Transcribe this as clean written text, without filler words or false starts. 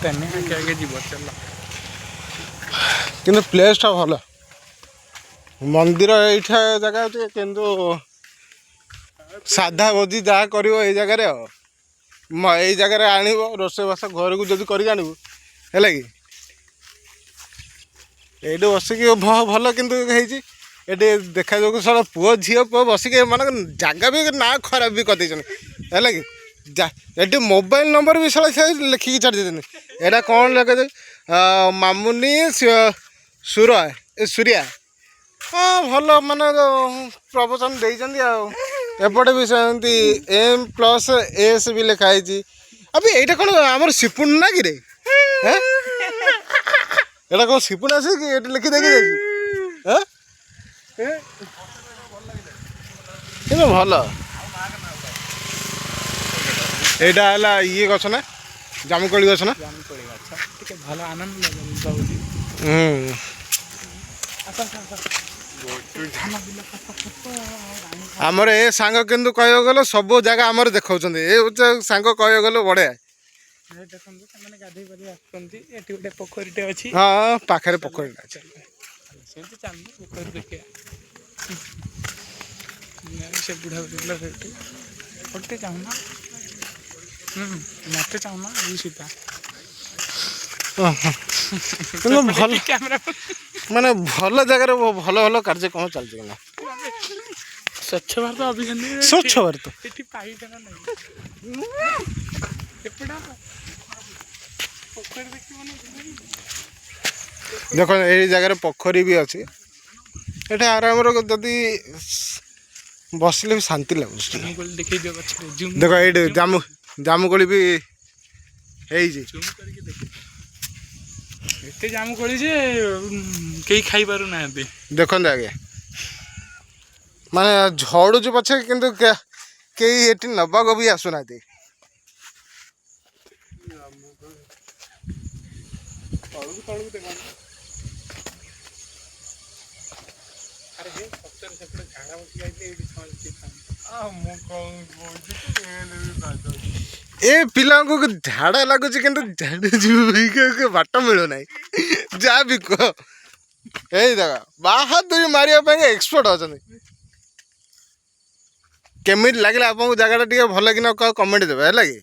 जानी आगे आगे जीव चल कि प्लेसटा भल मंदिर ये जगह अच्छे कि साधा भोजी जहाँ कर जगार ये जगार आण रोषेबास घर को जब कर आनबू है कि ये बसिक भल कि ये देखा जो सारा पुओ झील पुओ बसिक मान जगह भी ना खराब भी करदे है कि ये मोबाइल नंबर भी सारा लिखिकी छाड़ी देते यहाँ कौन लगे मामुनी सूर्या हाँ भल मान प्रवचन देते एपटे भी सेमती M+S भी लिखाई अभी यहाँ कौन आम सिपुन ना कि यहाँ कौन सिपुन आस कि लिखी देखी भल यहाँ है ये गछ ना जामुकोली गछ ना भल आनंद आमर ए सांग किंतु कह गल सब जगह आमर देखा सांग कह गल बढ़िया पोखरी अच्छी हाँ पाखे पोखरी से बुढ़ा बुढ़ा चाहूना मत चाहूना सीधा भल माने भल जगह भल भल कार्यक्रम चलती ना स्वच्छ भारत अभियान स्वच्छ भारत देख ये जगह पोखरी भी अच्छी ये आराम जदि बसले भी शांति लगुच देख ये जामुकोली भी एते जामुकोली जे कई खाई पारु ना देखते आगे माने झड़ू पछे किंतु कई ये नबाक भी आसुना ए पिला को झाड़ा लगुच कि झाड़ बाट मिलूना जहाँ भी कह यही जगह बाहादुरी मारे एक्सपर्ट अच्छा केमी लगे आपको जगह टी भल कि कमेंट देवे है कि